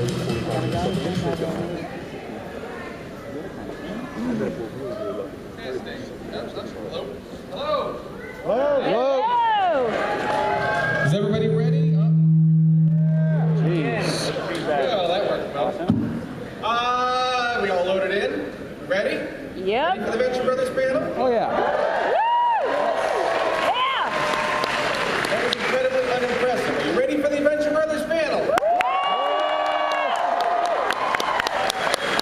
Hello. Hello. Is everybody ready? Jeez. Well, that worked well. We all loaded in. Ready? Yep. Ready for the Venture Brothers panel? Oh, yeah. That was incredibly unimpressive. Are you ready for the Venture Brothers panel?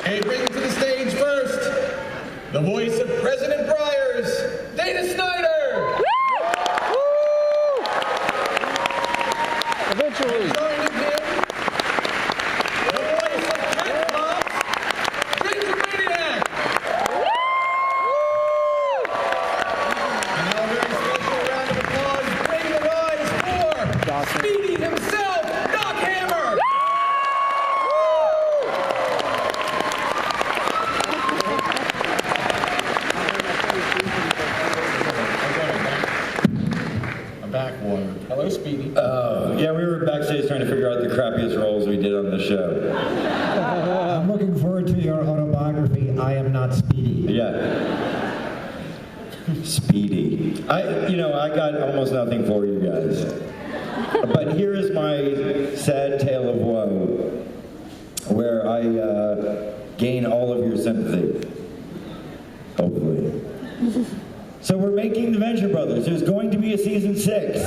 Hey, bring to the stage first, the voice of President Breyers, Dana Snyder. Eventually. Joining him, the voice of Dragoncon, Urbaniak. And now a very special round of applause. Bring the rise for Speedy himself, Doc Hammer. I'm back, Warren. Hello, Speedy. Yeah, we were backstage trying to figure out the crappiest roles we did on the show. I'm looking forward to your autobiography, I Am Not Speedy. Yeah. Speedy. I got almost nothing for you guys. But here is my sad tale of woe, where I gain all of your sympathy. Hopefully. So we're making the Venture Brothers. There's going to be a season 6.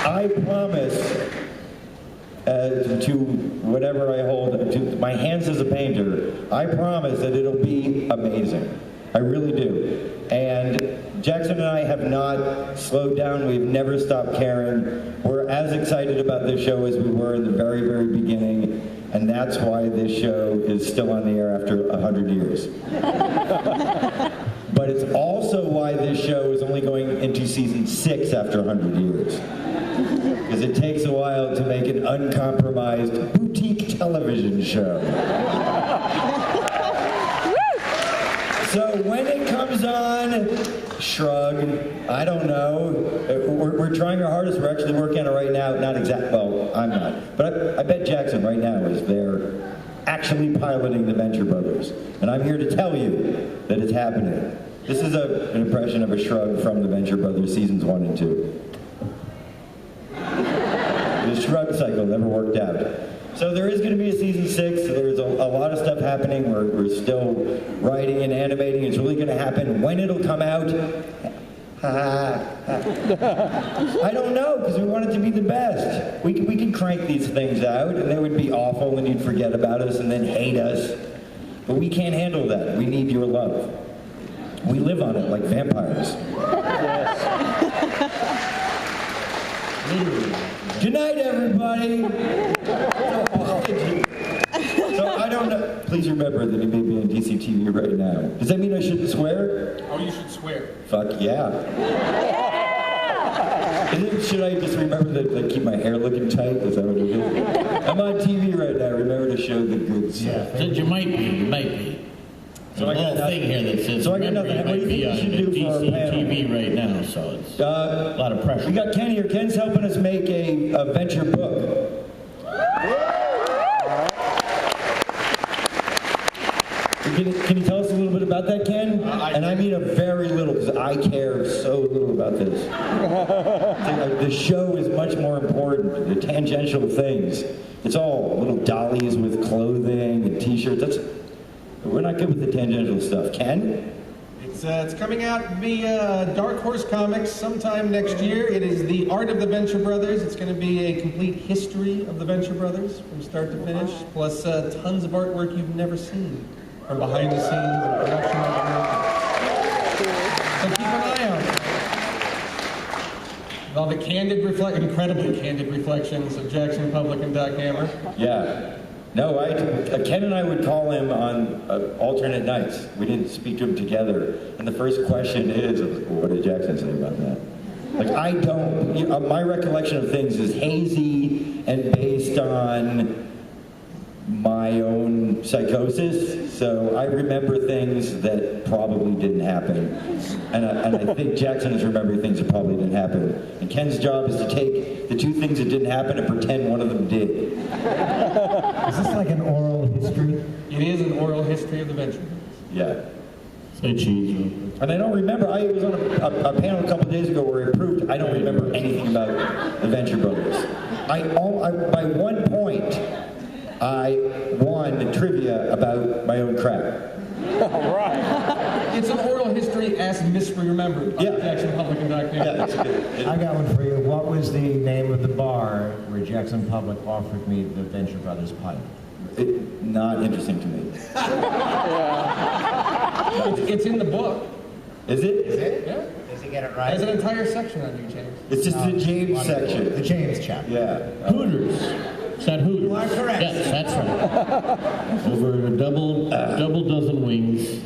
I promise to whatever I hold, to my hands as a painter, I promise that it'll be amazing. I really do. And Jackson and I have not slowed down. We've never stopped caring. We're as excited about this show as we were in the very, very beginning. And that's why this show is still on the air after 100 years. But it's also why this show is only going into season 6 after 100 years. Because it takes a while to make an uncompromised boutique television show. So when it comes on, shrug, I don't know. We're trying our hardest. We're actually working on it right now. Not exact, well, I'm not. But I bet Jackson right now is there actually piloting the Venture Brothers. And I'm here to tell you that it's happening. This is an impression of a shrug from the Venture Brothers seasons 1 and 2. The shrug cycle never worked out. So there is going to be a season 6. There's a lot of stuff happening. We're still writing and animating. It's really going to happen. When it'll come out, I don't know, because we want it to be the best. We can crank these things out, and they would be awful, and you'd forget about us and then hate us. But we can't handle that. We need your love. We live on it like vampires. Good night, everybody. So I don't know. Please remember that it may be on DCTV right now. Does that mean I shouldn't swear? Oh, you should swear. Fuck yeah. Should I just remember that keep my hair looking tight? Is that what it is? I'm on TV right now. Remember to show the good stuff. Yeah, you might be. So There's a little thing here that says, so I got nothing. you What do might you be think on we should do for our panel? DCTV right now, so it's a lot of pressure. We got Ken here. Ken's helping us make a venture book. Can you tell us a little bit about that, Ken? And I mean a very little, because I care so little about this. The show is much more important. The tangential things. It's all little dollies with clothing and T-shirts. We're not good with the tangential stuff. Ken? It's coming out via Dark Horse Comics sometime next year. It is The Art of the Venture Brothers. It's going to be a complete history of the Venture Brothers from start to finish, plus tons of artwork you've never seen from behind the scenes and production artwork. So keep an eye out. All the incredibly candid reflections of Jackson Public and Doc Hammer. Yeah. No, Ken and I would call him on alternate nights. We didn't speak to him together. And the first question is, what did Jackson say about that? Like, I don't, my recollection of things is hazy and based on my own psychosis, so I remember things that probably didn't happen. And I think Jackson is remembering things that probably didn't happen. And Ken's job is to take the two things that didn't happen and pretend one of them did. Is this like an oral history? It is an oral history of the Venture Brothers. Yeah. Say cheese. And I don't remember, I was on a panel a couple of days ago where I proved I don't remember anything about the Venture Brothers. By one point, I won trivia about my own crap. All right. It's an oral history as misremembered by Yeah. Jackson Public and Documentary. Yeah, it's good. I got one for you. What was the name of the bar where Jackson Public offered me the Venture Brothers pipe? Not interesting to me. It's in the book. Is it? Yeah. Does he get it There's an right? entire section on you, James. It's just the James section. The James chapter. Yeah. Hooters. Is that Hooters? You are correct. Yes, that's right. Over a double dozen wings,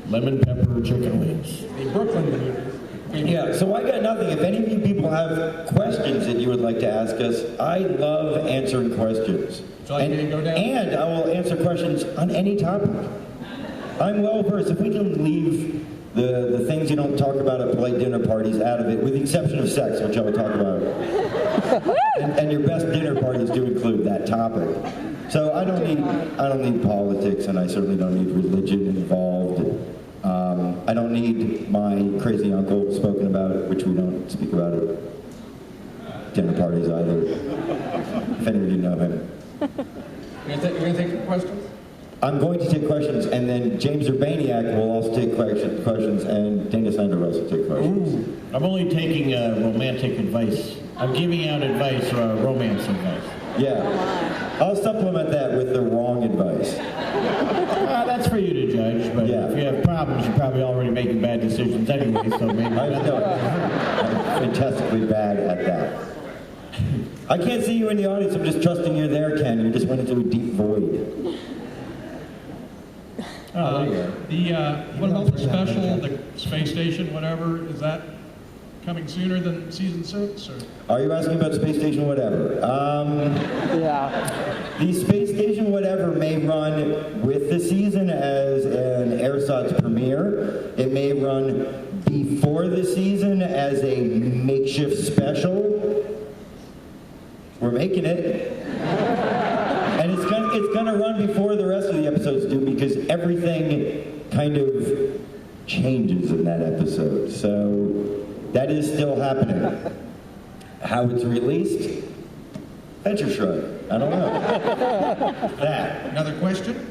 lemon pepper chicken wings. The Brooklyn Hooters. Yeah, so I got nothing. If any of you people have questions that you would like to ask us, I love answering questions. Would you like me to go down? And I will answer questions on any topic. I'm well versed. If we can leave the things you don't talk about at polite dinner parties out of it, with the exception of sex, which I will talk about. and your best dinner parties do include that topic. So I don't need politics, and I certainly don't need religion involved. I don't need my crazy uncle spoken about, which we don't speak about at dinner parties either. If any of you know him. You're going to take some questions? I'm going to take questions, and then James Urbaniak will also take questions, and Dana Snyder will also take questions. I'm only taking romantic advice. I'm giving out advice, romance advice. Yeah. I'll supplement that with the wrong advice. That's for you to judge, but Yeah. if you have problems, you're probably already making bad decisions anyway, so maybe... I'm fantastically bad at that. I can't see you in the audience. I'm just trusting you're there, Ken. You just went into a deep void. Oh, there you go. What about the special, the space station, whatever, is that coming sooner than season 6? Or? Are you asking about Space Station Whatever? Yeah. The Space Station Whatever may run with the season as an ersatz premiere. It may run before the season as a makeshift special. We're making it. And it's gonna run before the rest of the episodes do, because everything kind of changes in that episode. So that is still happening. How it's released? Venture shrug. I don't know. That. Another question?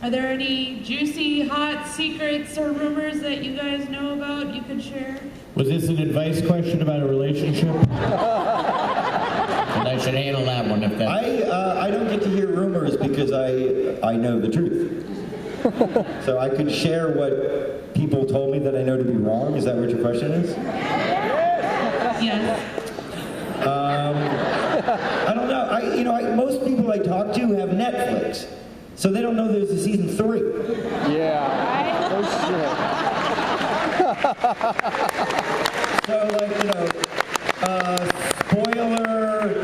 Are there any juicy, hot secrets or rumors that you guys know about you could share? Was this an advice question about a relationship? And I should handle that one if that... I don't get to hear rumors because I know the truth. So I could share what people told me that I know to be wrong. Is that what your question is? Yes. I don't know. Most people I talk to have Netflix, so they don't know there's a season 3. Yeah. So, spoiler,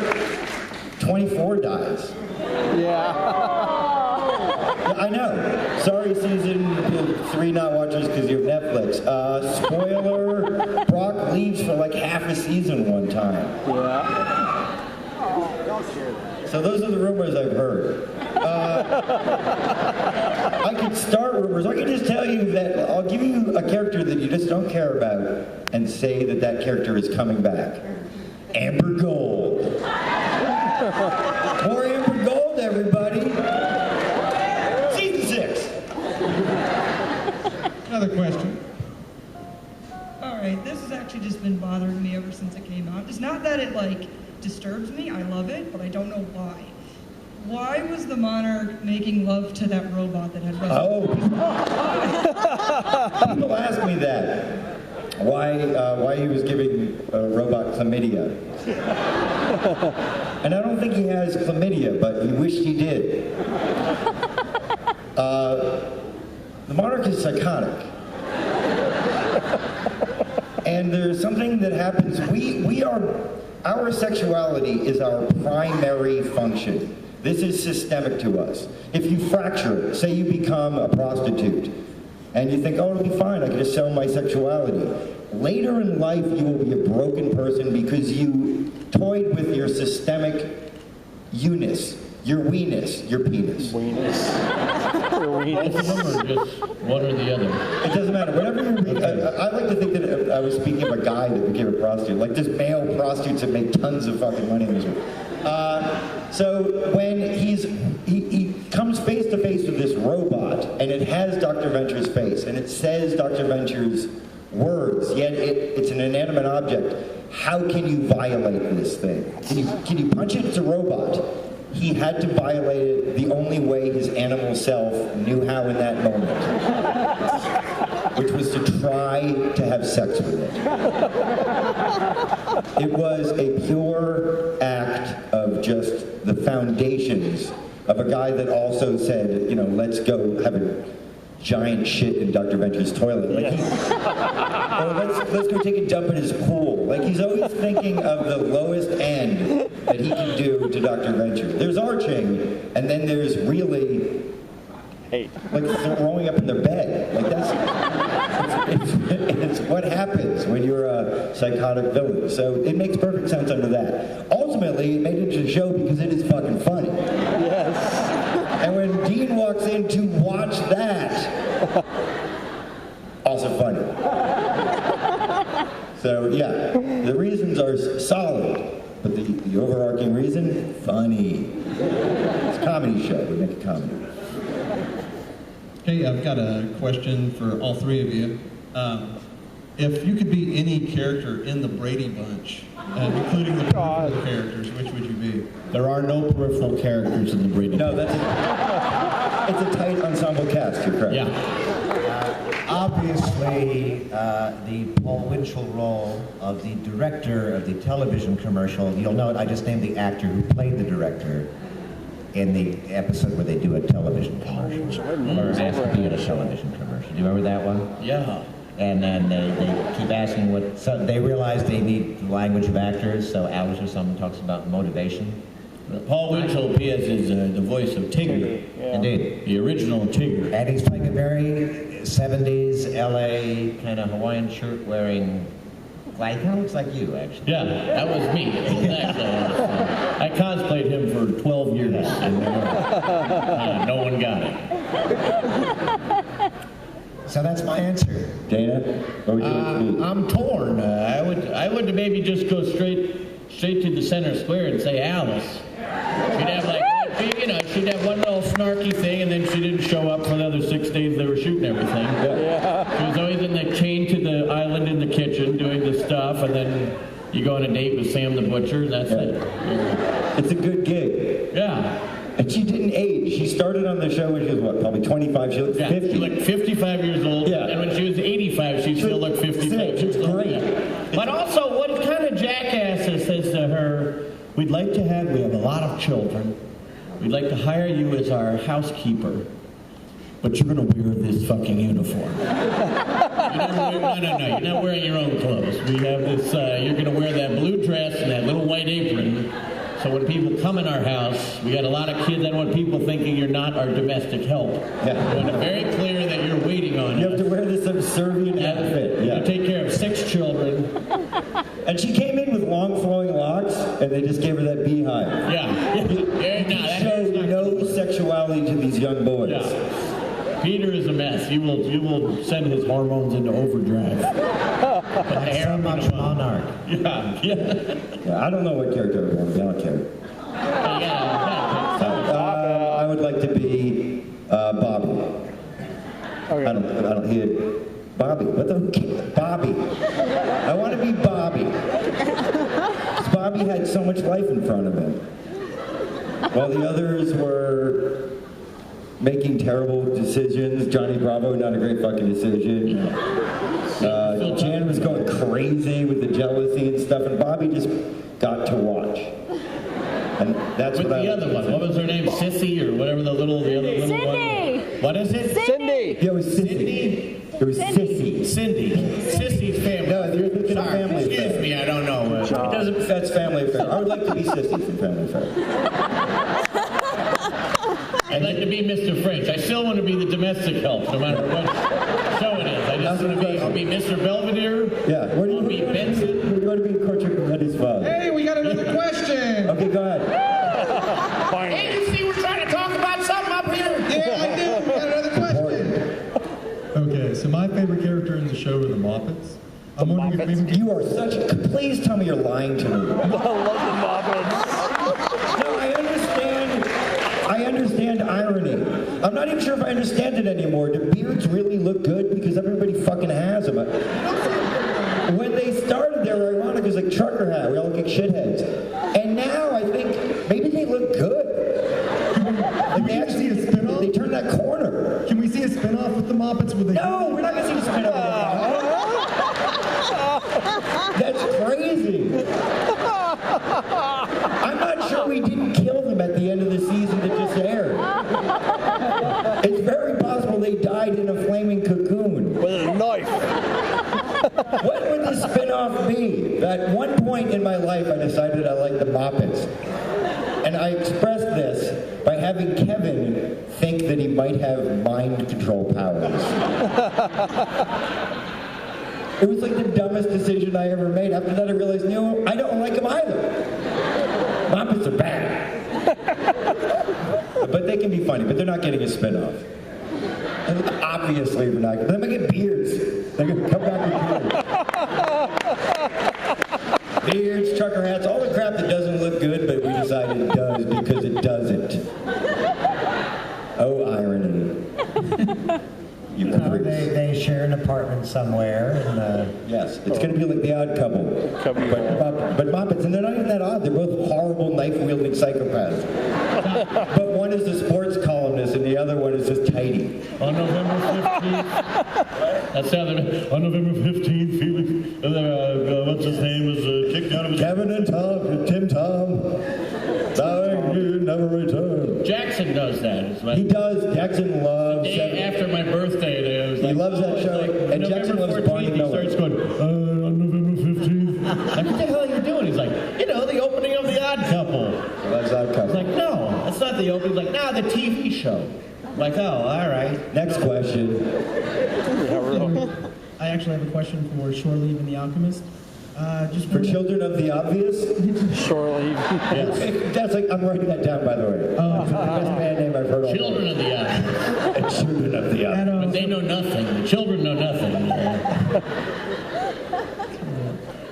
24 dies. Yeah. I know. Sorry, season 3 not watchers because you have Netflix. Spoiler, Brock leaves for like half a season one time. Yeah. So those are the rumors I've heard. I could start rumors. I could just tell you that I'll give you a character that you just don't care about and say that that character is coming back. Amber Gold. More Amber Gold, everybody. Season 6. Another question. All right, this has actually just been bothering me ever since it came out. It's not that it disturbs me. I love it, but I don't know why. Why was the monarch making love to that robot that had People ask me that. Why he was giving a robot chlamydia. And I don't think he has chlamydia, but he wished he did. The monarch is psychotic. And there's something that happens. Our sexuality is our primary function. This is systemic to us. If you fracture it, say you become a prostitute, and you think, oh, it'll be fine, I can just sell my sexuality. Later in life, you will be a broken person because you toyed with your systemic you-ness, your we-ness, your penis. Both of them or just one or the other? It doesn't matter. Whatever you read, I like to think that I was speaking of a guy that became a prostitute. Like, there's male prostitutes that make tons of fucking money in this world. So when he comes face to face with this robot, and it has Dr. Venture's face, and it says Dr. Venture's words, yet it's an inanimate object. How can you violate this thing? Can you punch it? It's a robot. He had to violate it the only way his animal self knew how in that moment, which was to try to have sex with it. It was a pure act of just the foundations of a guy that also said, you know, let's go have a giant shit in Dr. Venture's toilet. Like let's go take a dump in his pool. Like, he's always thinking of the lowest end that he can do to Dr. Venture. There's arching, and then there's really, like, throwing up in their bed. Like, it's what happens when you're a psychotic villain. So it makes perfect sense under that. Ultimately, it made it to the show because it is fucking funny. Yes. And when Dean walks in to watch that, also funny. So yeah, the reasons are solid, but the overarching reason, funny. It's a comedy show. We make a comedy. Okay, I've got a question for all three of you. If you could be any character in the Brady Bunch, including the peripheral characters, which would you be? There are no peripheral characters in the Brady No, Bunch. it's a tight ensemble cast. You're correct. Yeah. Obviously, the Paul Winchell role of the director of the television commercial, you'll note I just named the actor who played the director in the episode where they do a television commercial. Or asked to be in a television commercial. Do you remember that one? Yeah. And then they keep asking what, so they realize they need the language of actors, so Alice or someone talks about motivation. Paul Winchell, P.S., is the voice of Tigger. Indeed. The original Tigger. And he's playing a very 70s LA kind of Hawaiian shirt wearing, well, he kind of looks like you, actually. Yeah, that was me. I cosplayed him for 12 years, and no one got it. So that's my answer. Dana, what would you like to be? I'm torn. I would maybe just go straight to the center square and say Alice. She'd have she'd have one little snarky thing, and then she didn't show up for the other 6 days they were shooting everything. Yeah. She was always in the chain to the island in the kitchen doing the stuff, and then you go on a date with Sam the Butcher, and that's it. Yeah. It's a good gig. Yeah. And she didn't age. She started on the show when she was, what, probably 25? She looked 50. She looked 55 years old, Yeah. and when she was 85, she still looked 55 years old. Great. Yeah. But also, what kind of jackass says to her, we have a lot of children. We'd like to hire you as our housekeeper, but you're going to wear this fucking uniform. No, you're not wearing your own clothes. We have this, you're going to wear that blue dress and that little white apron. So when people come in our house, we got a lot of kids. I don't want people thinking you're not our domestic help. Yeah. We want it very clear that you're waiting on You us. have to wear this subservient outfit. You take care of 6 children. And she came in with long flowing locks, and they just gave her that beehive. Yeah. Showed no sexuality to these young boys. Yeah. Peter is a mess. You will send his hormones into overdrive. Like so much monarch. Yeah. I don't know what character I would want to be. I don't care. I would like to be Bobby. Okay. I don't. Bobby. What the? Bobby. I want to be Bobby. 'Cause Bobby had so much life in front of him, while the others were making terrible decisions. Johnny Bravo, not a great fucking decision. Jan was going crazy with the jealousy and stuff, and Bobby just got to watch. And that's With what the I other one, what was her name? Sissy or whatever the other little Cindy! one. What is it? Cindy! Yeah, it was Sissy. It was Sissy. Cindy. Sissy's family. No, you're thinking of Sorry, Family excuse Affair. me, I don't know. That's Family Affair. I would like to be Sissy from Family Affair. I'd like to be Mr. French. I still want to be the domestic help, no matter what show it is. I just want to be, I'll be Mr. Belvedere. Yeah. What do you I'll be Benson. We're going to be in courtship with Eddie's father. Hey, we got another question. Okay, go ahead. Hey, you see, we're trying to talk about something up here. Yeah, I do. We got another question. Okay, so my favorite character in the show are the Muppets. I'm wondering if maybe You are such a... Please tell me you're lying to me. I love the Muppets. No, I understand irony. I'm not even sure if I understand it anymore. Do beards really look good? Because everybody fucking has them. When they started, they were ironic. It was like trucker hat. We all look like shitheads. And now I think maybe they look good. Like they actually they turned that corner. can we see a spin-off with the Muppets? With the No, we're not going to see the spin That's crazy. I'm not sure we didn't kill them at the end of the season that just aired. It's very possible they died in a flaming cocoon. With a knife. What would the spin-off be? At one point in my life, I decided I liked the Muppets. And I expressed this by having Kevin think that he might have mind control powers. It was like the dumbest decision I ever made. After that, I realized, no, I don't like them either. Muppets are bad. But they can be funny, but they're not getting a spin-off. And obviously, they're not. They might get beards. They're going to come back with beards. Beards, trucker hats, all the crap that doesn't look good, but we decided it does because it doesn't. Oh, irony. You creeps. They share an apartment somewhere, and Yes, it's going to be like the Odd Couple. But Muppets, and they're not even that odd. They're both horrible, knife-wielding psychopaths. But one is the sports columnist, and the other one is just tidy. On November 15th, that's how they, on November 15th, Felix, what's his name, was kicked out of his... Kevin and Tim Tom, vowing you never return. Jackson does that. It's like, He does. Jackson loves... the day after my birthday, it was He like, loves that show, and Jackson loves Barney 14th, he Miller. starts going, on November 15th. Like, what the hell are you doing? He's like, the opening of The Odd Couple. Loves Odd It's Couple. like, no, that's not the opening. He's like, no, the TV show. I'm like, oh, all right. Next question. I actually have a question for Shore Leave and the Alchemist. Just For children of the obvious? Shore Leave. That's like, I'm writing that down, by the way. It's the best band name I've heard all Children of the Odd. Children of the obvious. But they know nothing. The children know nothing.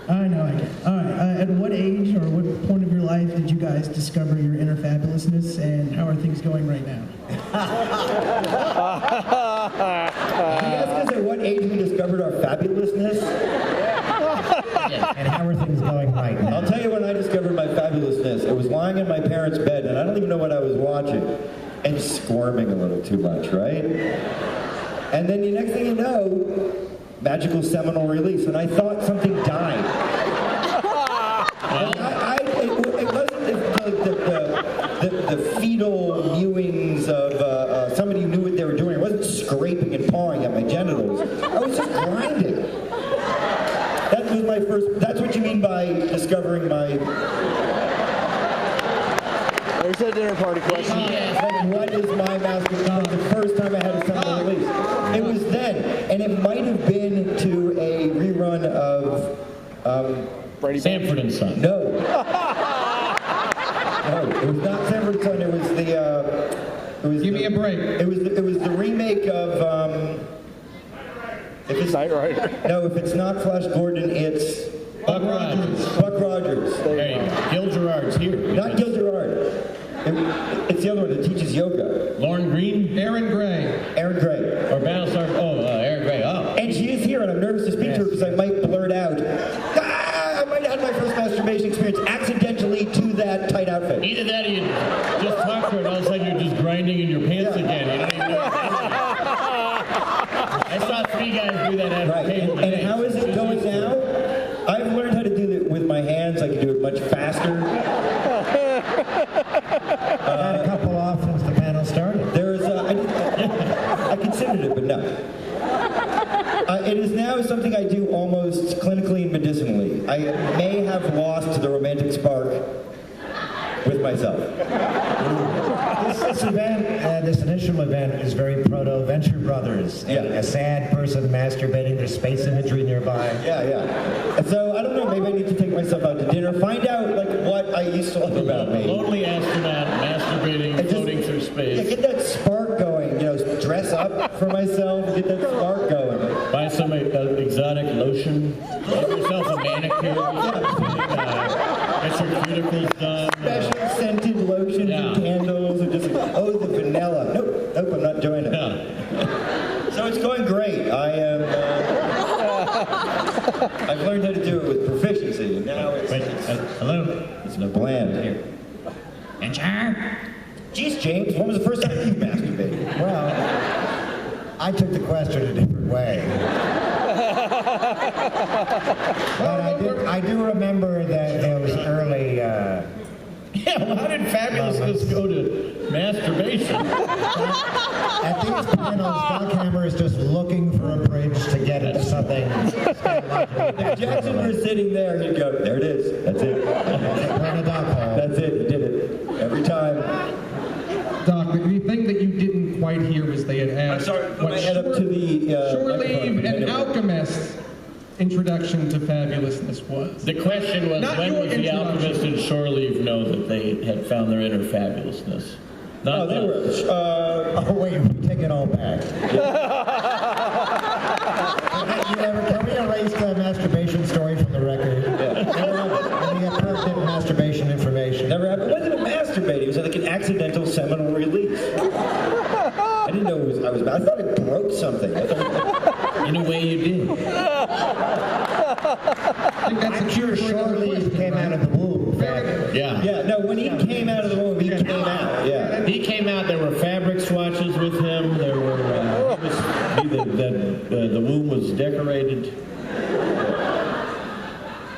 I know, I get it. All right, at what age or what point of your life did you guys discover your inner fabulousness, and how are things going right now? Can you ask us at what age we discovered our fabulousness? and how are things going right now? I'll tell you when I discovered my fabulousness. It was lying in my parents' bed, and I don't even know what I was watching, and squirming a little too much, right? And then the next thing you know, magical seminal release, and I thought something died. It wasn't the fetal mewings of somebody who knew what they were doing. It wasn't scraping and pawing at my genitals. I was just grinding. That was my first. That's what you mean by discovering my. There's a dinner party question. Then what is my masturbation? The first time I had a seminal release. It was then, and it might have been to a rerun of. Brady Sanford and Son. No. No, it was not Sanford and Son. It was the. It was Give me a break. It was the remake of. If it's Knight Rider. no, if it's not Flash Gordon, it's Buck Rogers. Buck Rogers. There you go. Gil Gerard's here. Not Gil Gerard. It's the other one that teaches yoga. Lauren Green Aaron Gray. Aaron Gray. or Battlestar. Aaron Gray. Oh. And she is here, and I'm nervous to speak to her because I might blurt out. I might have had my first masturbation experience accidentally to that tight outfit. Either that or you just talk to her and all of a sudden you're just grinding in your pants again. You don't even know what's going on. I saw 3 guys do that at Right. a table And today. how is it going now? I've learned how to do it with my hands. I can do it much faster. Had a couple off since the panel started. I considered it, but no. It is now something I do almost clinically and medicinally. I may have lost the romantic spark with myself. This event at initial event is very proto-Venture Brothers. Yeah. A sad person masturbating, there's space imagery nearby. Yeah. And so I don't know. Maybe I need to take myself out to dinner. Find out like what I used to love about me. Lonely astronaut masturbating, And just- floating through Yeah, space. get that spark going. You know, dress up for myself. Get that spark going. Buy some exotic lotion. Get yourself a manicure. Get your cuticles done. Special scented lotions Yeah. and candles, and just oh, the vanilla. Nope, I'm not doing it. Yeah. So it's going great. I am. I've learned how to do it with proficiency. Now it's Hello? it's no bland here. Geez, James, when was the first time you masturbated? Well, I took the question a different way. But I do remember that there was early. Yeah, well, how did fabulousness go to masturbation? At these panels, Doc Hammer is just looking for a bridge to get into something. If Jackson were sitting there, he'd go, there it is. That's it. That's it. He did it. Every time. Doc, the thing that you didn't quite hear was they had asked. I'm sorry, put my head up to the Shore microphone. Leave and Alchemist introduction to fabulousn's was. The question was, Not when your was the introduction. alchemist and shore leave know that they had found their inner fabulousness? Not Oh, they were. Oh, wait, we take it all back. Can we erase the masturbation story from the record? And we have pertinent masturbation information. Never happened. It wasn't a masturbate. It was like an accidental seminal release. I didn't know it was. I thought it broke something. in a way you did. I think that's I'm sure Shortly came out of the womb. Yeah. Yeah. No, when he came out of the womb, he came out. Yeah. He came out. There were fabric swatches with him. There were. The womb was decorated.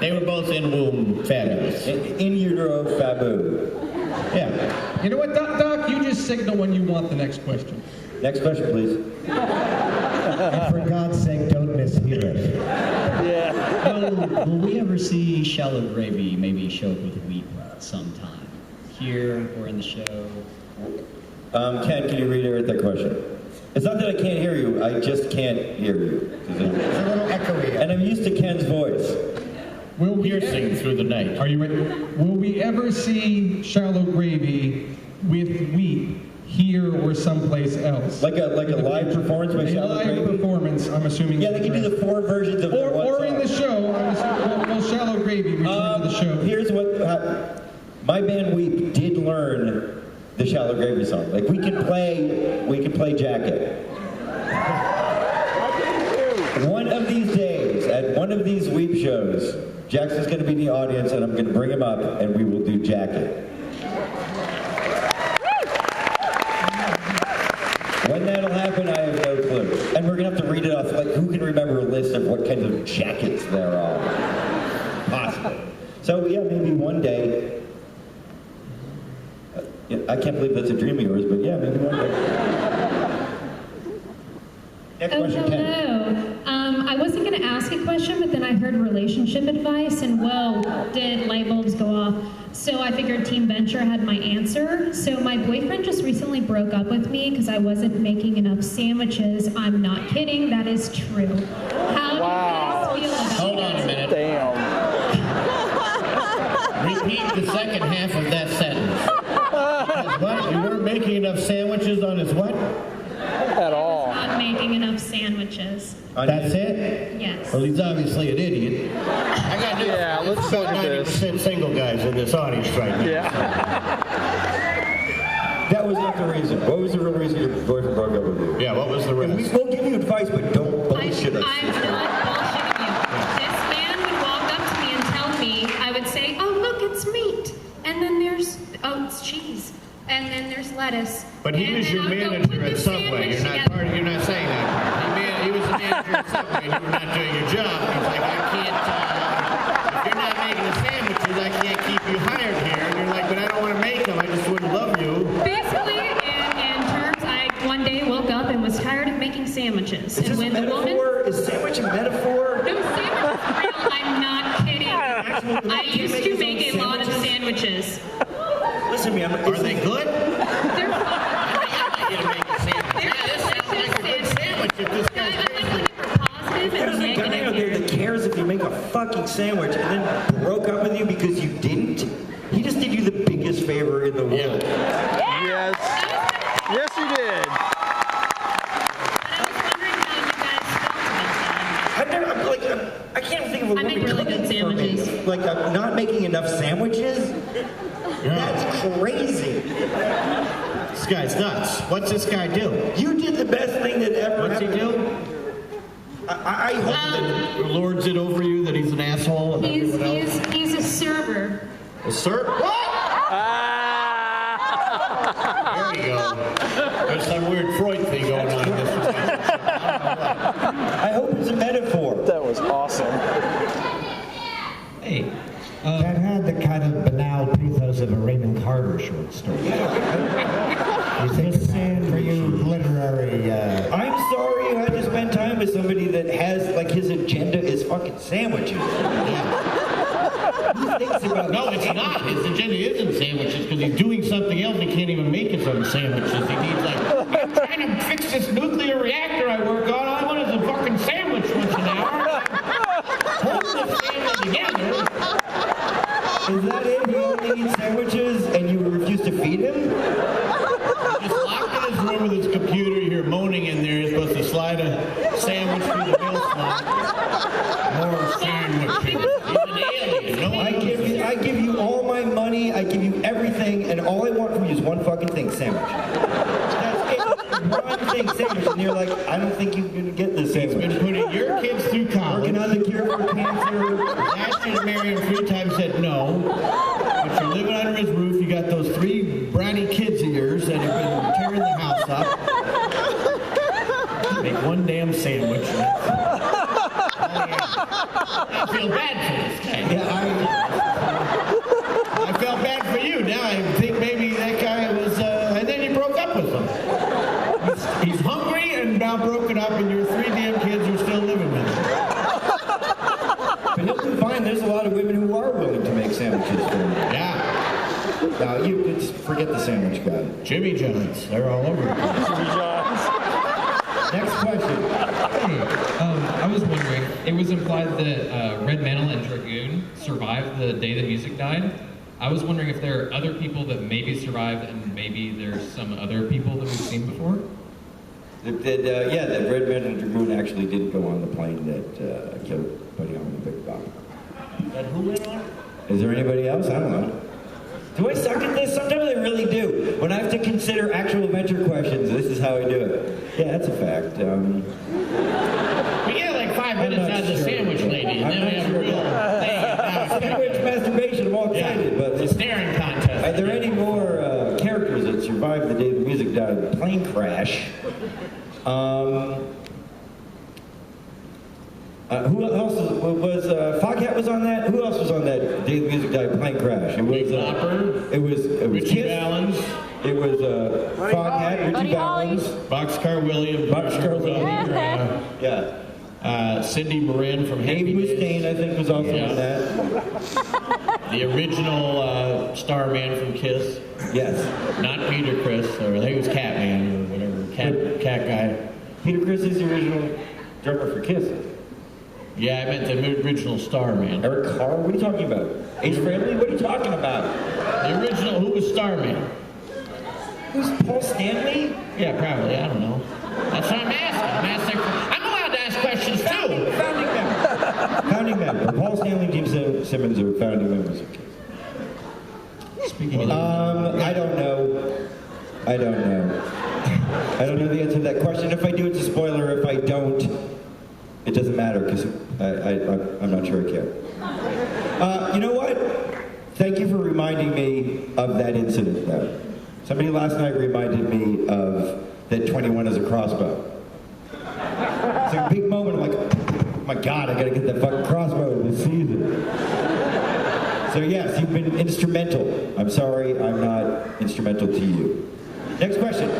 They were both in womb fabulous. In utero fabu. Yeah. You know what, Doc? You just signal when you want the next question. Next question, please. And for God's sake, don't mishear it. Will we ever see Shallow Gravy maybe show up with Weep sometime? Here or in the show? Ken, can you reiterate that question? It's not that I can't hear you, I just can't hear you. It's a little echoey. And I'm used to Ken's voice. Will we Piercing through the night. Are you ready? Will we ever see Shallow Gravy with Weep here or someplace else? Like a live performance by A Shallow live Gravy? performance, I'm assuming. Yeah, they can do the 4 versions of their one Or in the song. show, I'm assuming, will Shallow Gravy return to the show? Here's what my band Weep did learn the Shallow Gravy song. Like we could play Jacket. One of these days, at one of these Weep shows, Jackson's going to be in the audience, and I'm going to bring him up, and we will do Jacket. When that'll happen, I have no clue. And we're going to have to read it off. Like, who can remember a list of what kinds of jackets there are? Possible. So yeah, maybe one day. Yeah, I can't believe that's a dream of yours, but yeah, maybe one day. Next Oh, question, Ken. hello. I wasn't going to ask a question, but then I heard relationship advice, and whoa, did light bulbs go off. So I figured Team Venture had my answer. So my boyfriend just recently broke up with me because I wasn't making enough sandwiches. I'm not kidding. That is true. How do you guys feel about Hold on a minute. Damn. Repeat the second half of that sentence. His what? You weren't making enough sandwiches on his what? At all. not making enough sandwiches? That's it? Yes. Well, he's obviously an idiot. I got news. Yeah, let's look at this. 90% single guys in this audience right now. Yeah. That was not the reason. What was the real reason your boyfriend broke up with you? Yeah, what was the rest? We'll give you advice, but don't bullshit us. I'm not bullshitting you. This man would walk up to me and tell me, I would say, oh, look, it's meat. And then there's, oh, it's cheese. And then there's lettuce. But he And was then your I'll go manager put at the Subway. sandwich You're not together. part of, you're not saying that part. He was a manager at Subway and you were not doing your job. He's like, I can't, if you're not making the sandwiches, I can't keep you hired here. And you're like, but I don't want to make them. I just wouldn't love you. Basically, in terms, I one day woke up and was tired of making sandwiches. Is this And a when the woman, metaphor? Is sandwich a metaphor? no, sandwiches are real, I'm not kidding. I used to make a lot of sandwiches. Listen to me. Are they good? They're fun. I get to make sandwich and then broke up with you because you didn't, he just did you the biggest favor in the world. Yes. Yes, he did. I can't think of a woman make really good cooking for me. sandwiches. Like, I'm not making enough sandwiches? That's crazy. This guy's nuts. What's this guy do? You did the best thing that ever What's he happened. do? I hope that Lords it over you that he's an asshole and everyone else? He's a server. A sir? What? There you go. There's some weird Freud thing going on in this. I hope it's a metaphor. That was awesome. Hey, that had the kind of banal pathos of a Raymond Carver short story. Just saying for you literary... I'm sorry you had to spend time with somebody that has, like, his agenda is fucking sandwiches. He thinks about No, it's not. His agenda isn't sandwiches because he's doing something else. He can't even make his own sandwiches. He needs like, I'm trying to fix this nuclear reactor I work on. All I want is a fucking sandwich once an hour. Hold this family together. Is that it? He only eats sandwiches and you refuse to feed him? He's just locked in his room with his computer. You hear moaning in there. He's supposed to slide a sandwich through the mail slot. More sandwiches. He's an alien. No one I give you all my money, I give you everything, and all I want from you is one fucking thing, sandwich. That's it. One thing, sandwich. And you're like, I don't think you're gonna get this He's sandwich. been putting your kids through college. Working on the cure for cancer. Asked you to marry him 3 times, said no. But you're living under his roof. You got those 3 bratty kids of yours that have been tearing the house up. Make one damn sandwich. I feel bad for this guy. I felt bad for you. Now I think maybe that guy was, and then he broke up with him. He's hungry and now broken up, and your 3 damn kids are still living with him. But he'll do fine. There's a lot of women who are willing to make sandwiches for him. Yeah. Now, you just forget the sandwich guy. Jimmy John's. They're all over the place. Jimmy John's. Next question. I was wondering, it was implied that Red Mantle and Dragoon survived the day the music died. I was wondering if there are other people that maybe survived and maybe there's some other people that we've seen before? That Red Man and Dragoon actually didn't go on the plane that killed Buddy Holly and Big Bob. But who went on? Is there anybody else? I don't know. Do I suck at this? Sometimes I really do. When I have to consider actual adventure questions, this is how I do it. Yeah, that's a fact. We get like 5 minutes out of the sandwich lady, and then we have a real thing. Sandwich masturbation, I'm all excited. Yeah, But it's a staring contest. are there any more characters that survived the day the music died in a plane crash? Who else was Foghat was on that? Who else was on that day the music died plane crash? It was Hopper. It was Richie Kiss. Valens. It was Foghat, Richie Valens, Boxcar Williams. Boxcar Williams. Yeah. Cindy Moran from Amy Happy Mustaine, I think, was also Yeah. on that. The original Starman from Kiss. Yes. Not Peter Criss, or I think it was Catman or whatever. Cat guy. Peter Criss is the original drummer for Kiss. Yeah, I meant the original Starman. Eric Carr? What are you talking about? Ace Frehley? What are you talking about? The original, who was Starman? Who's Paul Stanley? Yeah, probably. I don't know. That's what I'm asking. I'm allowed to ask questions too. Founding member. Founding member. Paul Stanley, Gene Simmons are founding members of Kiss. Speaking of I don't know. I don't know the answer to that question. If I do, it's a spoiler. If I don't, it doesn't matter because I'm not sure I care. You know what? Thank you for reminding me of that incident, though. Somebody last night reminded me of that 21 is a crossbow. It's a big moment. I'm like, oh my God, I gotta get that fucking crossbow this season. So yes, you've been instrumental. I'm sorry, I'm not instrumental to you. Next question.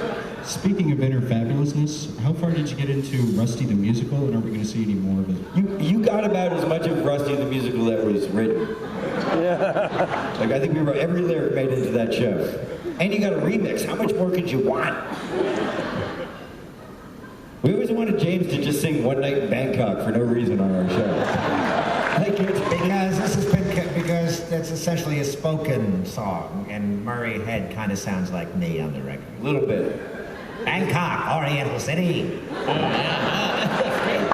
Speaking of inner fabulousness, how far did you get into Rusty the Musical, and are we going to see any more of it? You got about as much of Rusty the Musical that was written. Yeah. Like, I think we wrote every lyric made into that show. And you got a remix. How much more could you want? We always wanted James to just sing One Night in Bangkok for no reason on our show. Because this has been because it's essentially a spoken song, and Murray Head kind of sounds like me on the record. A little bit. Bangkok, Oriental City.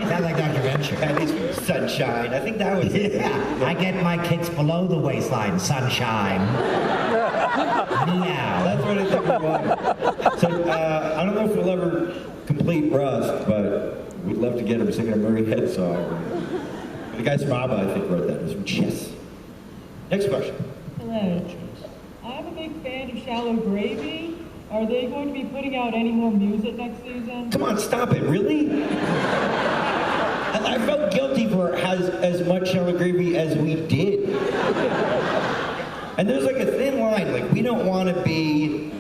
Sound like Dr. Venture. That is Sunshine. I think that was it. Yeah. I get my kicks below the waistline. Sunshine. Meow. That's what I think we want. So I don't know if we'll ever complete Rust, but we'd love to get him singing a Murray Head song. The guys from ABBA, I think, wrote that. It was from Chess. Next question. Hello. I'm a big fan of Shallow Gravy. Are they going to be putting out any more music next season? Come on, stop it. Really? I felt guilty for as much Shallow Gravy as we did. And there's like a thin line. Like, we don't want to be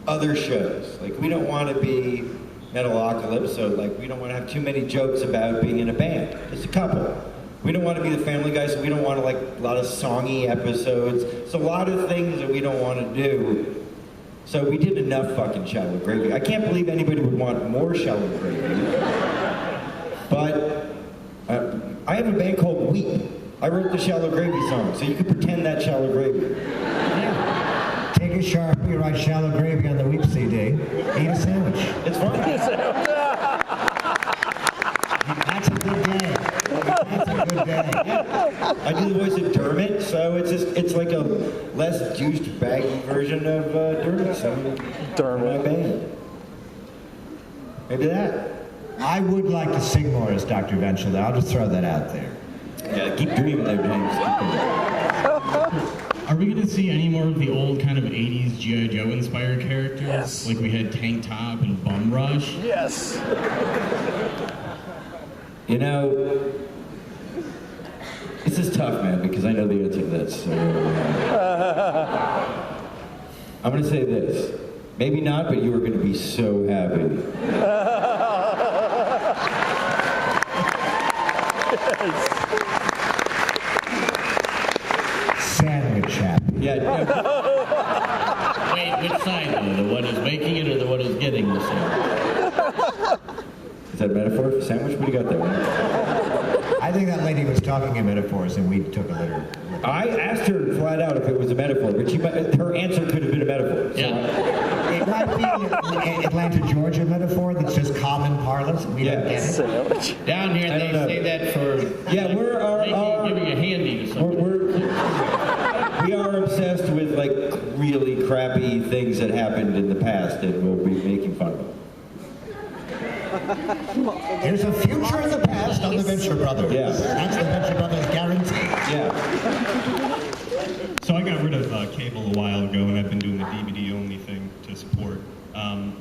other shows. Like, we don't want to be Metalocalypse, so like, we don't want to have too many jokes about being in a band. Just a couple. We don't want to be the Family Guy, so we don't want to like a lot of songy episodes. It's a lot of things that we don't want to do. So we did enough fucking Shallow Gravy. I can't believe anybody would want more Shallow Gravy. But I have a band called Weep. I wrote the Shallow Gravy song, so you could pretend that's Shallow Gravy. Yeah. Take a Sharpie, write Shallow Gravy on the Weep CD, eat a sandwich. It's fun. That's a good day. That's a good day. I do the voice of Dermot, so it's like a less juiced, baggy version of Dermot. So Dermot. My band. Maybe that. I would like to sing more as Dr. Venture, though. I'll just throw that out there. Yeah, keep dreaming there, James. Are we going to see any more of the old kind of 80s G.I. Joe inspired characters? Yes. Like we had Tank Top and Bum Rush? Yes. You know, this is tough, man, because I know the answer to this. So, I'm going to say this. Maybe not, but you are going to be so happy. Sandwich happy. Yeah. Wait, which side though? The one who's making it or the one who's getting the sandwich? Is that a metaphor for sandwich? What do you got there, man? I think that lady was talking in metaphors, and we took a literal. I asked her flat out if it was a metaphor, but her answer could have been a metaphor. So It might be an Atlanta, Georgia metaphor that's just common parlance. We don't get it. Down here, they say that for we're giving a handy to someone. We are obsessed with like really crappy things that happened in the past, and we'll be making fun of them. There's a future in the past on the Venture Brothers. Yeah. That's the Venture Brothers guarantee. Yeah. So I got rid of cable a while ago, and I've been doing the DVD-only thing to support. And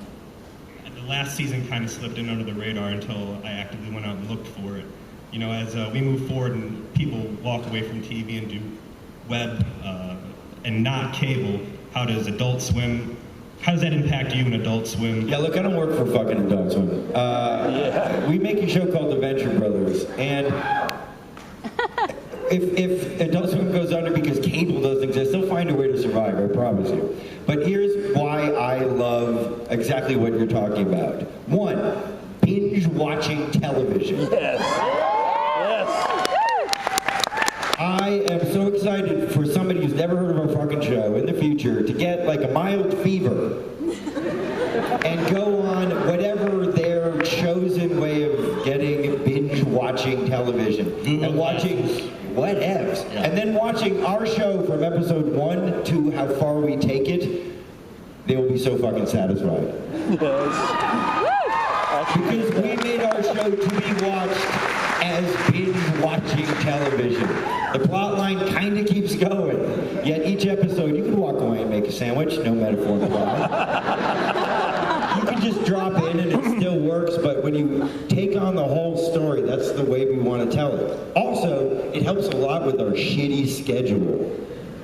the last season kind of slipped in under the radar until I actively went out and looked for it. You know, as we move forward and people walk away from TV and do web and not cable, how does Adult Swim, how does that impact you in Adult Swim? Yeah, look, I don't work for fucking Adult Swim. We make a show called The Venture Brothers, and if Adult Swim goes under because cable doesn't exist, they'll find a way to survive, I promise you. But here's why I love exactly what you're talking about. One, binge watching television. Yes. I am so excited for somebody who's never heard of our fucking show in the future to get like a mild fever and go on whatever their chosen way of getting binge watching television and watching whatevs. Yeah. And then watching our show from episode 1 to how far we take it, they will be so fucking satisfied. Yes. Because we made our show to be watched as binge-watching television. The plot line kind of keeps going, yet each episode you can walk away and make a sandwich, no metaphor implied. You can just drop in and it still works, but when you take on the whole story, that's the way we want to tell it. Also, it helps a lot with our shitty schedule.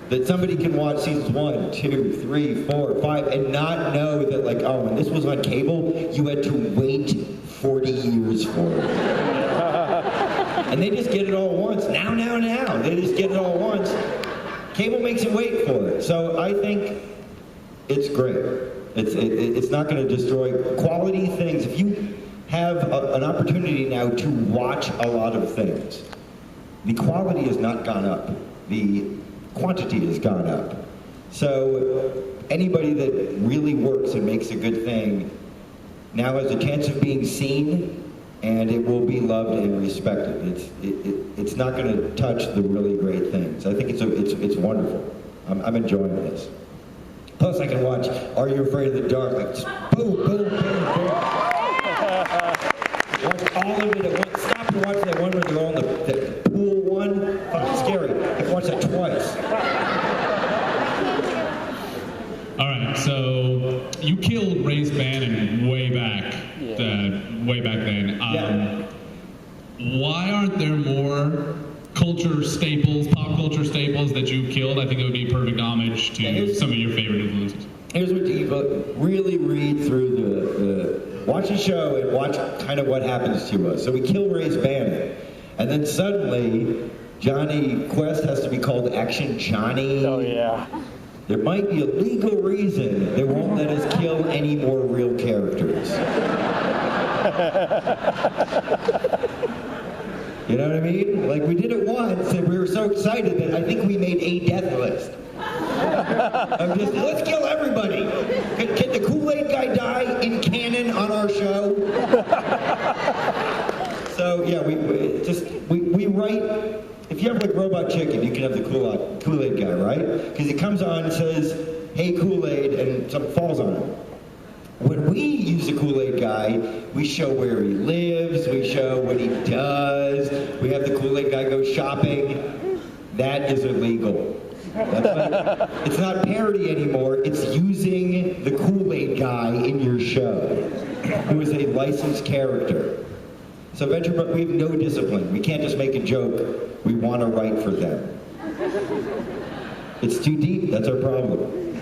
That somebody can watch seasons 1, 2, 3, 4, 5, and not know that, like, oh, when this was on cable, you had to wait 40 years for it. And they just get it all once. Now. They just get it all once. Cable makes you wait for it. So I think it's great. It's not going to destroy quality things. If you have an opportunity now to watch a lot of things, the quality has not gone up. The quantity has gone up. So anybody that really works and makes a good thing now has a chance of being seen, and it will be loved and respected. It's not going to touch the really great things. I think it's wonderful. I'm enjoying this. Plus, I can watch Are You Afraid of the Dark? Like, just boom, boom, boom, boom. Watch all of it at once. Stop and watch that one where they're all in the pool one. Fucking scary. I can watch that twice. All right, so you killed Ray's Bannon way back then. Why aren't there more culture staples, pop culture staples that you killed? I think it would be perfect homage to some of your favorite influences. Here's what you really read through watch the show and watch kind of what happens to us. So we kill Ray's Bannon, and then suddenly Johnny Quest has to be called Action Johnny. Oh yeah. There might be a legal reason they won't let us kill any more real characters. You know what I mean? Like, we did it once, and we were so excited that I think we made a death list. Of just, let's kill everybody. Can the Kool-Aid guy die in canon on our show? So, yeah, we write... If you have like Robot Chicken, you can have the Kool-Aid guy, right? Because he comes on and says, hey, Kool-Aid, and something falls on him. When we use the Kool-Aid guy, we show where he lives, we show what he does, we have the Kool-Aid guy go shopping. That is illegal. It's not parody anymore, it's using the Kool-Aid guy in your show, who is a licensed character. So we have no discipline. We can't just make a joke. We want to write for them. It's too deep. That's our problem.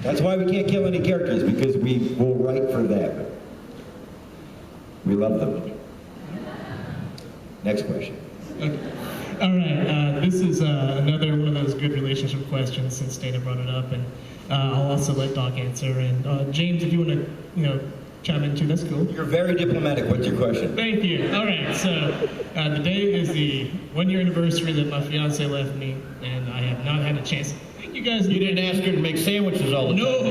That's why we can't kill any characters, because we will write for them. We love them. Next question. Okay. All right. This is another one of those good relationship questions, since Dana brought it up, and I'll also let Doc answer. And James, if you want to, chime in too, that's cool. You're very diplomatic. What's your question? Thank you. All right, so today is the 1-year anniversary that my fiance left me, and I have not had a chance. You guys, you didn't ask her to make sandwiches all the time. No.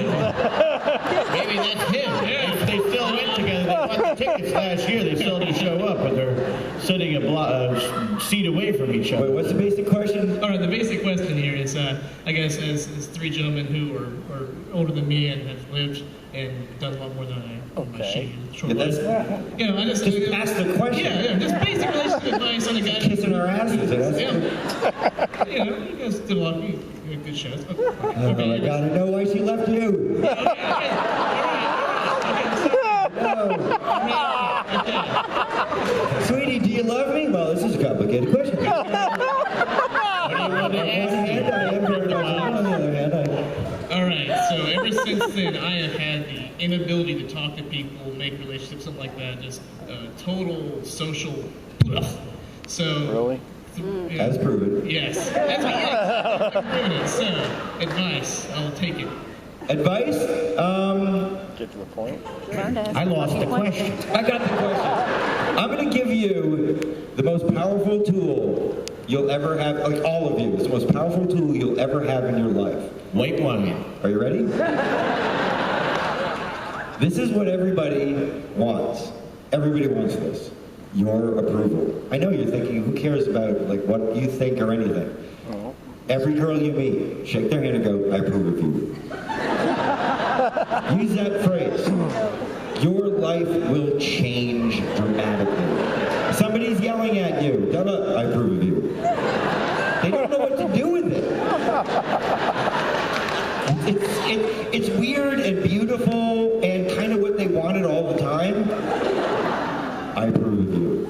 Maybe that's him. Yeah. They still went together. They bought the tickets last year. They still didn't show up, but they're sitting a seat away from each other. Wait, what's the basic question? All right, the basic question here is, I guess, as 3 gentlemen who are older than me and have lived and done a lot more than I have. Okay. I just ask the question. Yeah, just basic relationship advice on a guy. Kissing our asses. You guys did a lot of good shows. Oh my God, I know why she left you. Sweetie, do you love me? Well, this is a complicated question. All right, so ever since then, I have had the inability to talk to people, make relationships, something like that, just total social bluff. So, really? As proven. Yes, that's what I'm proven it. So, advice, I'll take it. Advice? Get to the point. I lost the question. I got the question. I'm going to give you the most powerful tool you'll ever have, like all of you, it's the most powerful tool you'll ever have in your life. Wait 1 minute. Are you ready? This is what everybody wants. Everybody wants this. Your approval. I know you're thinking, who cares about like what you think or anything? Oh. Every girl you meet, shake their hand and go, I approve of you. Use that phrase. Your life will change dramatically. Somebody's yelling at you. Shut up, I approve of you. They don't know what to do with it. It's weird and beautiful and kind of what they wanted all the time. I approve of you.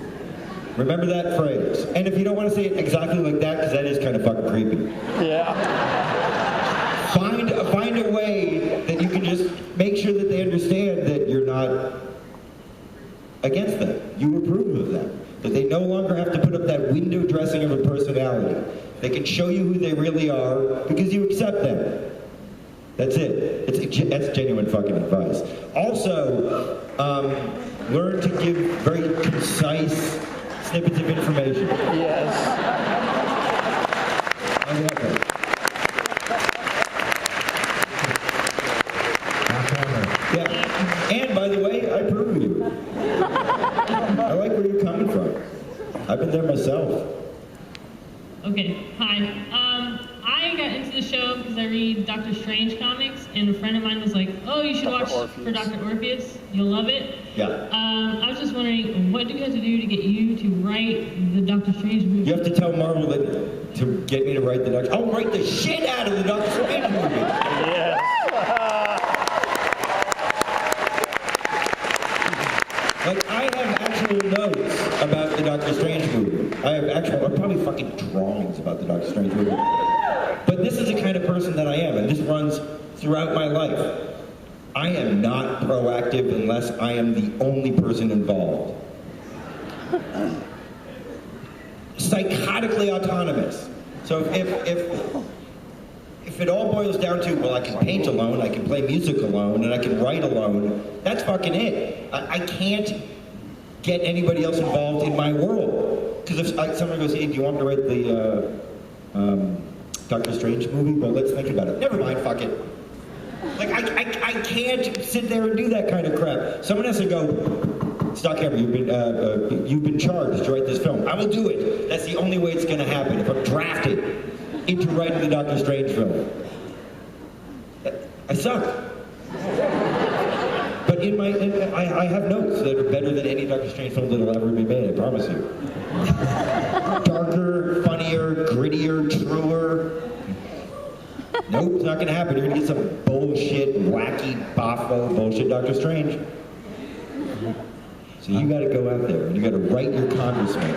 Remember that phrase. And if you don't want to say it exactly like that, because that is kind of fucking creepy. Yeah. Find a way that you can just make sure that they understand that you're not against them. You approve of them. That they no longer have to put up that window dressing of a personality. They can show you who they really are because you accept them. That's it. That's genuine fucking advice. Also, learn to give very concise snippets of information. Yes. I'm welcome. Yeah. And by the way, I approve of you. I like where you're coming from. I've been there myself. Okay, hi. I got into the show because I read Doctor Strange comics, and a friend of mine was like, "Oh, you should watch for Dr. Orpheus. You'll love it." Yeah. I was just wondering, what do you have to do to get you to write the Doctor Strange movie? You have to tell Marvel that to get me to write the Doctor. I'll write the shit out of the Doctor Strange movie. Yes. Like, I have actual notes about the Doctor Strange movie. I have probably fucking drawings about the Doctor Strange movie. But this is the kind of person that I am, and this runs throughout my life. I am not proactive unless I am the only person involved. Psychotically autonomous. So if it all boils down to, well, I can paint alone, I can play music alone, and I can write alone, that's fucking it. I can't get anybody else involved in my world. Because if someone goes, hey, do you want me to write the Doctor Strange movie? Well, let's think about it. Never mind, fuck it. Like, I can't sit there and do that kind of crap. Someone has to go, Stock Hammer, you've been charged to write this film. I will do it. That's the only way it's going to happen. If I'm drafted into writing the Doctor Strange film. I suck. But I have notes that are better than any Doctor Strange film that'll ever be made, I promise you. Darker, funnier, grittier, truer. Nope, it's not going to happen. You're going to get some bullshit, wacky, boffo bullshit Doctor Strange. So you got to go out there and you got to write your congressman.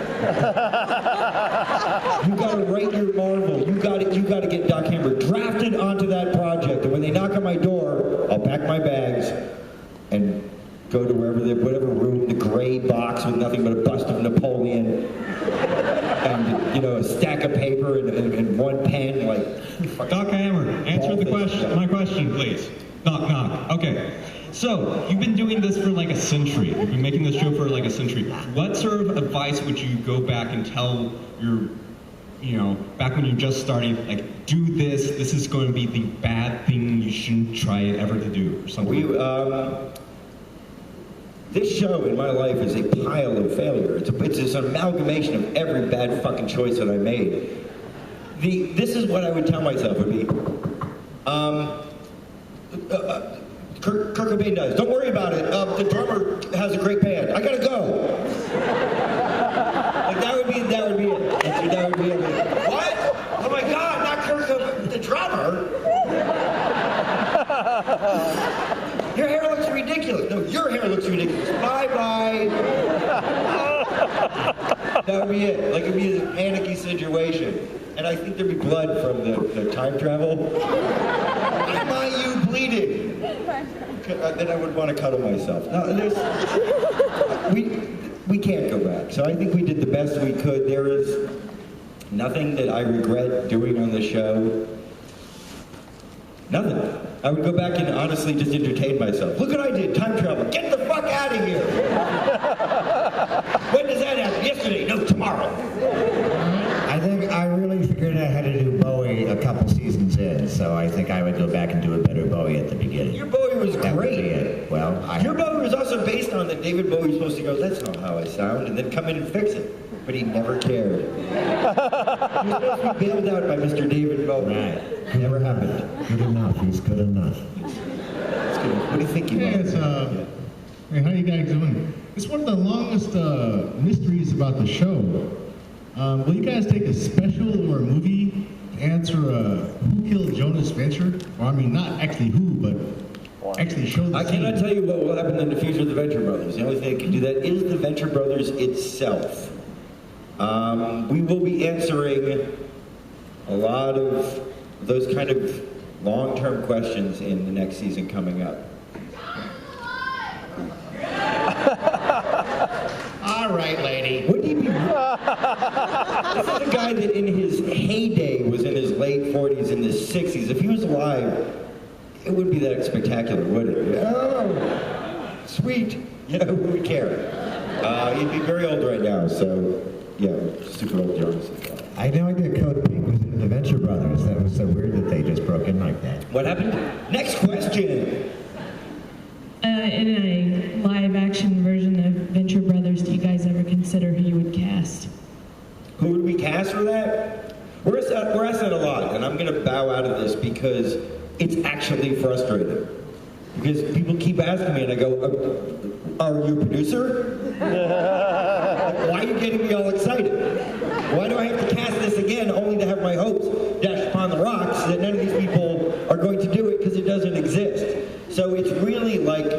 You got to write your Marvel. You got to get Doc Hammer drafted onto that project. And when they knock on my door, I'll pack my bags and go to whatever room, the gray box with nothing but a bust of Napoleon and a stack of paper and one pen. Like, Doc Hammer, answer my question, please. Knock, knock. Okay. So, you've been doing this for like a century. You've been making this show for like a century. What sort of advice would you go back and tell your, back when you're just starting, like, do this, this is going to be the bad thing you shouldn't try it ever to do, or something? This show in my life is a pile of failure. It's an amalgamation of every bad fucking choice that I made. This is what I would tell myself would be, Kurt Cobain does. Don't worry about it. The drummer has a great band. I gotta go. Like that would be it. That would be it. What? Oh my God! Not Kurt Cobain, the drummer. Your hair looks ridiculous. No, your hair looks ridiculous. Bye bye. That would be it. Like it'd be a panicky situation, and I think there'd be blood from the time travel. Why am you bleeding? Then I would want to cuddle myself. No, we can't go back. So I think we did the best we could. There is nothing that I regret doing on the show. Nothing. I would go back and honestly just entertain myself. Look what I did. Time travel. Get the fuck out of here. When does that happen? Yesterday. No, tomorrow. I think I really figured out how to do Bowie a couple seasons in, so I think I would go back and do a better Bowie at the beginning. Your Bowie was That would be great. it. Well, Your Bowie was also based on that David Bowie was supposed to go, that's not how I sound, and then come in and fix it. But he never cared. He was supposed to be bailed out by Mr. David Bowie. Right. Never happened. Good enough. He's good enough. What do you think you Hey, how you guys doing? It's one of the longest mysteries about the show. Will you guys take a special or a movie to answer who killed Jonas Venture? Or I mean, not actually who, but actually show the I scene. cannot tell you what will happen in the future of the Venture Brothers. The only thing that can do that is the Venture Brothers itself. We will be answering a lot of those kind of long-term questions in the next season coming up. All right, lady. Wouldn't he be... This is a guy that in his heyday was in his late 40s, in his 60s. If he was alive, it wouldn't be that spectacular, would it? Oh, sweet. Who would care? He'd be very old right now, so yeah, super old Jonas. I had no idea Code Pink was in the Venture Brothers. That was so weird that they just broke in like that. What happened? Next question. In a live-action version of Venture Brothers, do you guys ever consider who you would cast? Who would we cast for that? We're asked that a lot, and I'm going to bow out of this because it's actually frustrating. Because people keep asking me, and I go, are you a producer? Why are you getting me all excited? Why do I have to cast this again only to have my hopes dashed upon the rocks that none of these people are going to do it because it doesn't exist? So it's really like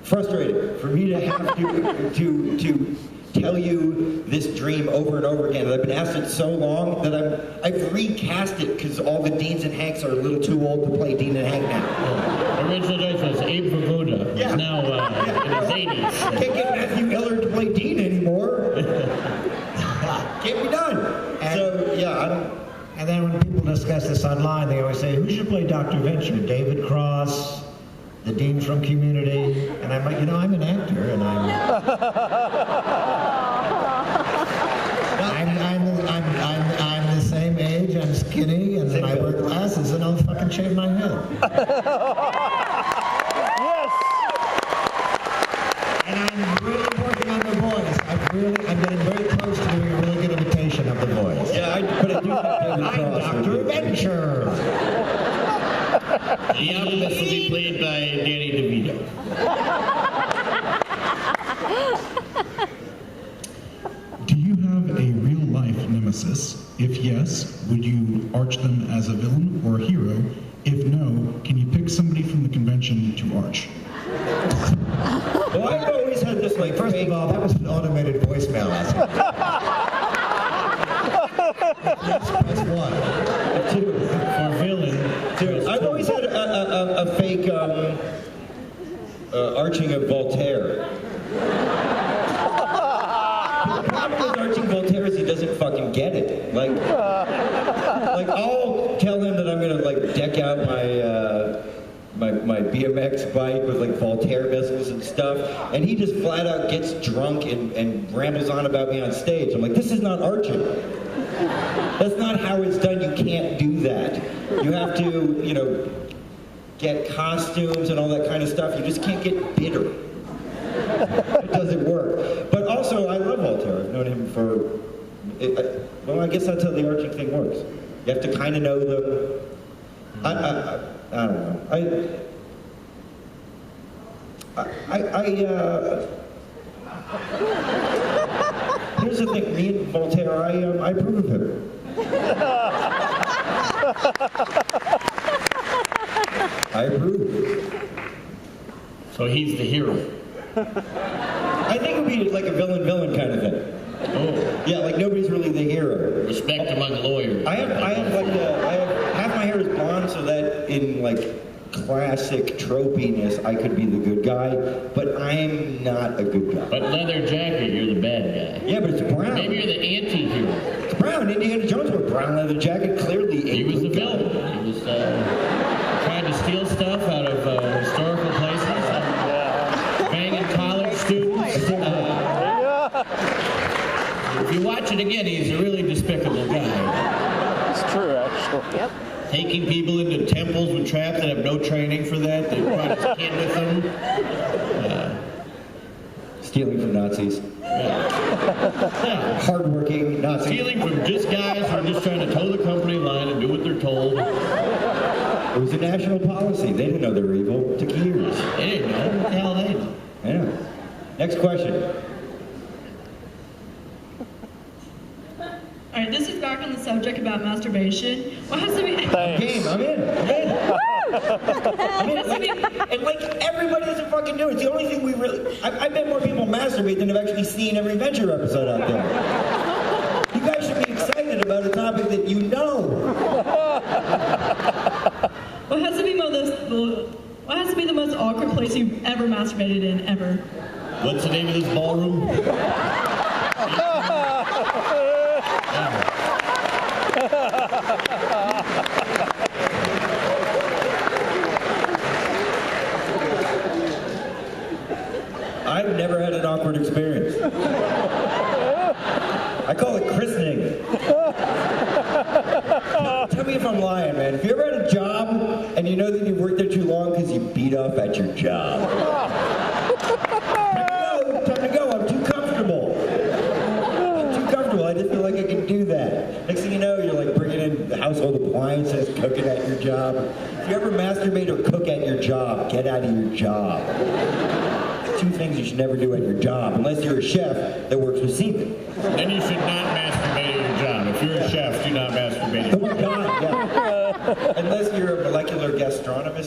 frustrating for me to have to tell you this dream over and over again. And I've been asked it so long that I've recast it because all the Deans and Hanks are a little too old to play Dean and Hank now. Original choice was Abe Vigoda. Yeah. He's now in his 80s. Can't get Matthew Miller to play Dean anymore. Can't be done. So yeah, I don't. And then when people discuss this online, they always say, who should play Dr. Venture? David Cross, the Dean from Community. And I'm like, I'm an actor, and I'm the same age, I'm skinny, and then I wear glasses, and I'll fucking shave my head. Yes! And I'm really working on the voice. I'm getting very close to doing a really good imitation of the voice. Yeah, but I do think David I'm Cross Dr. Venture. The Alchemist will be played by Danny DeVito. Do you have a real-life nemesis? If yes, would you arch them as a villain or a hero? If no, can you pick somebody from the convention to arch? Well, I've always had this like. First of all, that was an automated voicemail. That's one. Two. For villain. Two. I've always had a fake arching of Voltaire. The problem with arching Voltaire is he doesn't fucking get it. Like I'll tell him that I'm gonna like deck out my BMX bike with like Voltaire missiles and stuff, and he just flat out gets drunk and rambles on about me on stage. I'm like, this is not arching. That's not how it's done. You can't do that. You have to, get costumes and all that kind of stuff. You just can't get bitter. It doesn't work. But also, I love Voltaire. I've known him for, well, I guess that's how the arching thing works. You have to kind of know them. I don't know. Here's the thing. Me and Voltaire, I approve of him. I approve. So he's the hero. I think it would be like a villain kind of thing. Oh. Yeah, like nobody's really the hero. Respect among lawyers. I have half my hair is blonde, so that in like classic tropiness, I could be the good guy, but I'm not a good guy. But leather jacket, you're the bad guy. Yeah, but it's brown. Maybe you're the anti-hero. It's brown. Indiana Jones wore brown leather jacket. Clearly, He was the villain. He was trying to steal stuff out of historical places, banging college students. If you watch it again, he's a really despicable guy. It's true, actually. Yep. Taking people into temples with traps that have no training for that. They brought his kid with them. Stealing from Nazis. Yeah. Hardworking Nazis. Stealing from just guys who are just trying to toe the company line and do what they're told. It was a national policy. They didn't know they were evil. It took years. They didn't know. What the hell they know? I know. Next question. All right, this is back on the subject about masturbation. What has to be? I'm in. And like everybody doesn't fucking do it. It's the only thing we really. I bet more people masturbate than have actually seen every Venture episode out there. You guys should be excited about a topic that you know. What has to be the most awkward place you've ever masturbated in ever? What's the name of this ballroom? awkward experience. I call it christening. Tell me if I'm lying, man. If you ever had a job and you know that you've worked there too long because you beat off at your job. Time to go. I'm too comfortable. I just feel like I can do that. Next thing you know, you're like bringing in the household appliances, cooking at your job. If you ever masturbate or cook at your job, get out of your job. 2 things you should never do at your job, unless you're a chef that works with semen. Then you should not masturbate at your job. If you're a chef, do not masturbate at your job. Oh my God, yeah. Unless you're a molecular gastronomist.